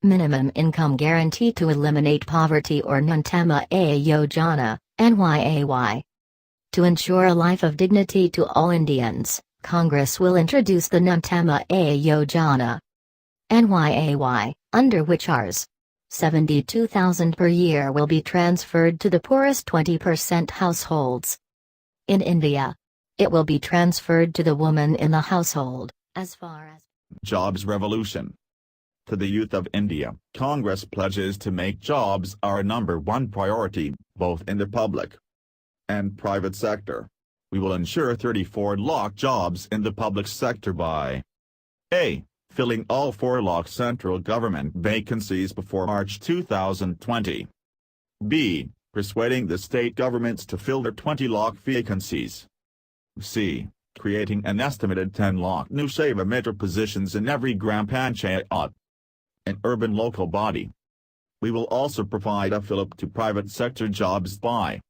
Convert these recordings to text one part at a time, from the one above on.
Minimum Income Guarantee to Eliminate Poverty or Nuntama Yojana, NYAY. To ensure a life of dignity to all Indians, Congress will introduce the Nuntama Yojana, NYAY, under which Rs. 72,000 per year will be transferred to the poorest 20% households. In India, it will be transferred to the woman in the household, as far as Jobs Revolution. To the youth of India, Congress pledges to make jobs our #1 priority, both in the public and private sector. We will ensure 34 lakh jobs in the public sector by A. Filling all 4 lakh central government vacancies before March 2020. B. Persuading the state governments to fill their 20 lakh vacancies. C. Creating an estimated 10 lakh new Seva Mitra positions in every Gram Panchayat, an urban local body. We will also provide a fillip to private sector jobs by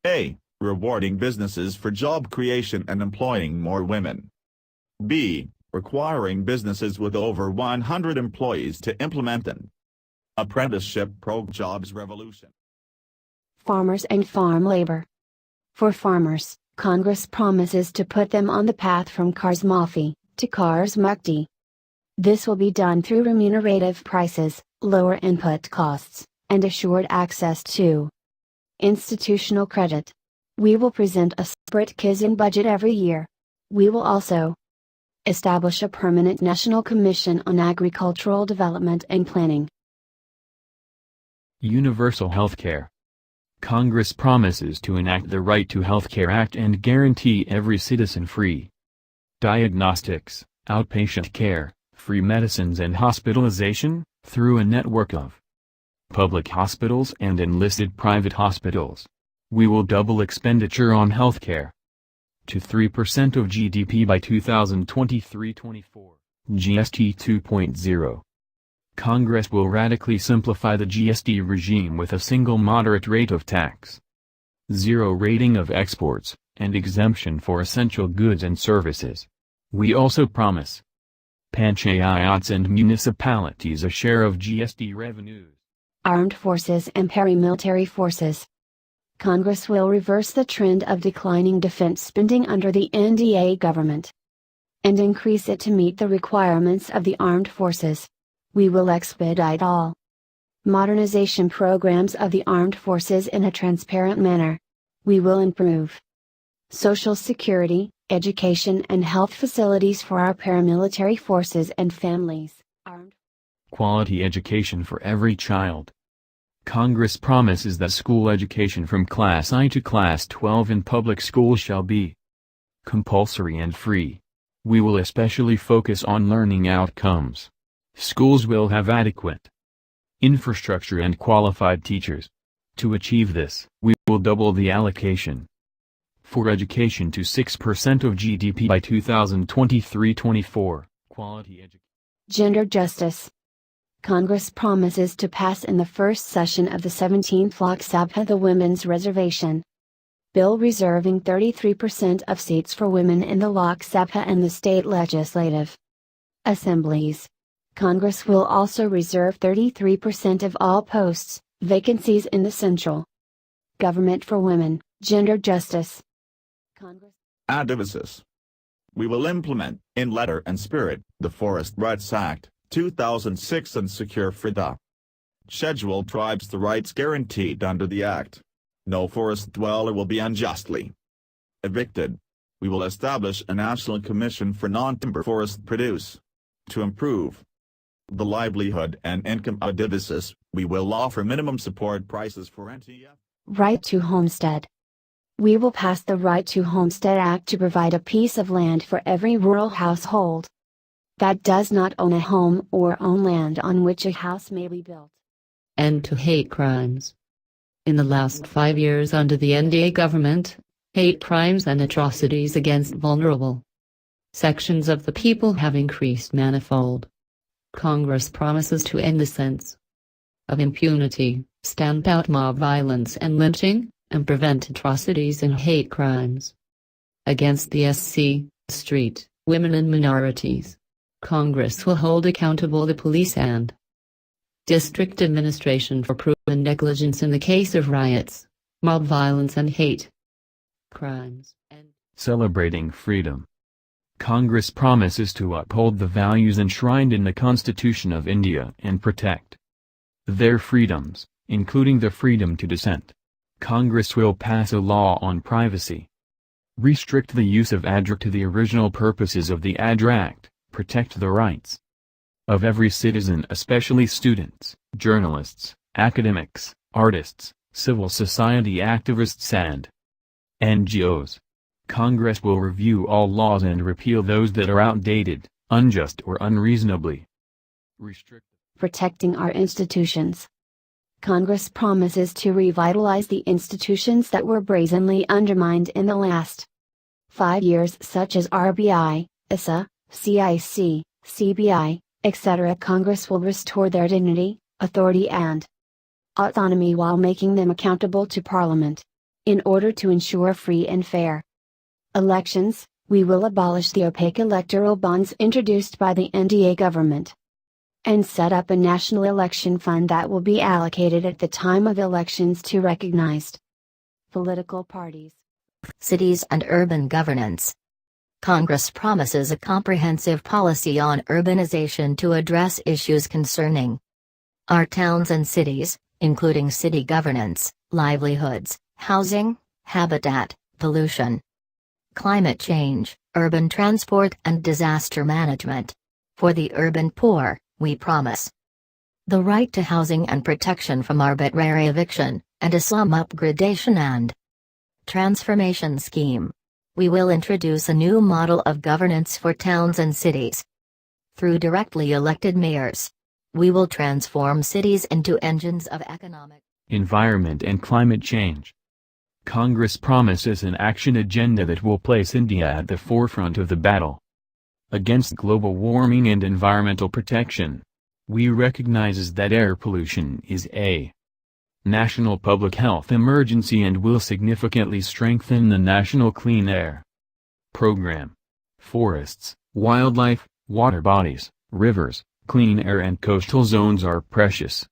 A. Rewarding businesses for job creation and employing more women. B. Requiring businesses with over 100 employees to implement an apprenticeship program. Jobs Revolution. Farmers and farm labor. For farmers, Congress promises to put them on the path from Qarz Maafi to Qarz Mukti. This will be done through remunerative prices, lower input costs, and assured access to institutional credit. We will present a separate Kisan budget every year. We will also establish a permanent National Commission on Agricultural Development and Planning. Universal Healthcare. Congress promises to enact the Right to Healthcare Act and guarantee every citizen free diagnostics, outpatient care, free medicines and hospitalization, through a network of public hospitals and enlisted private hospitals. We will double expenditure on healthcare to 3% of GDP by 2023-24. GST 2.0. Congress will radically simplify the GST regime with a single moderate rate of tax, zero rating of exports, and exemption for essential goods and services. We also promise panchayats and municipalities a share of GST revenues. Armed forces and paramilitary forces. Congress will reverse the trend of declining defense spending under the NDA government and increase it to meet the requirements of the armed forces. We will expedite all modernization programs of the armed forces in a transparent manner. We will improve social security, education and health facilities for our paramilitary forces and families. Quality education for every child. Congress promises that school education from Class I to Class 12 in public schools shall be compulsory and free. We will especially focus on learning outcomes. Schools will have adequate infrastructure and qualified teachers. To achieve this, we will double the allocation for education to 6% of GDP by 2023-24. Quality education. Gender justice. Congress promises to pass in the first session of the 17th Lok Sabha the Women's Reservation Bill reserving 33% of seats for women in the Lok Sabha and the state legislative assemblies. Congress will also reserve 33% of all posts, vacancies in the central government for women. Gender justice. Congress. Adivasi. We will implement, in letter and spirit, the Forest Rights Act, 2006 and secure for the scheduled tribes the rights guaranteed under the Act. No forest dweller will be unjustly evicted. We will establish a National Commission for Non-Timber Forest Produce. To improve the livelihood and income of Adivasis, we will offer minimum support prices for NTF. Right to homestead. We will pass the Right to Homestead Act to provide a piece of land for every rural household that does not own a home or own land on which a house may be built. End to hate crimes. In the last 5 years under the NDA government, hate crimes and atrocities against vulnerable sections of the people have increased manifold. Congress promises to end the sense of impunity, stamp out mob violence and lynching, and prevent atrocities and hate crimes against the SC, street, women and minorities. Congress will hold accountable the police and District Administration for proven negligence in the case of riots, mob violence and hate crimes. Celebrating freedom. Congress promises to uphold the values enshrined in the Constitution of India and protect their freedoms, including the freedom to dissent. Congress will pass a law on privacy. Restrict the use of ADR to the original purposes of the ADR Act, protect the rights of every citizen, especially students, journalists, academics, artists, civil society activists and NGOs. Congress will review all laws and repeal those that are outdated, unjust or unreasonably restrictive. Protecting our institutions. Congress promises to revitalize the institutions that were brazenly undermined in the last 5 years, such as RBI, ISA, CIC, CBI, etc. Congress will restore their dignity, authority and autonomy while making them accountable to Parliament. In order to ensure free and fair elections, we will abolish the opaque electoral bonds introduced by the NDA government and set up a national election fund that will be allocated at the time of elections to recognized political parties. Cities and urban governance. Congress promises a comprehensive policy on urbanization to address issues concerning our towns and cities, including city governance, livelihoods, housing, habitat, pollution, climate change, urban transport and disaster management. For the urban poor, we promise the right to housing and protection from arbitrary eviction, and a slum upgradation and transformation scheme. We will introduce a new model of governance for towns and cities. Through directly elected mayors, we will transform cities into engines of economic environment and climate change. Congress promises an action agenda that will place India at the forefront of the battle against global warming and environmental protection. We recognize that air pollution is a national public health emergency and will significantly strengthen the National Clean Air Program. Forests, wildlife, water bodies, rivers, clean air and coastal zones are precious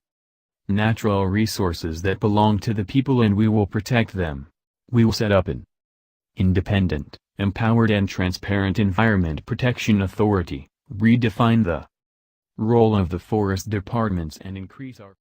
natural resources that belong to the people, and we will protect them. We will set up an independent, empowered and transparent Environment Protection Authority, redefine the role of the forest departments and increase our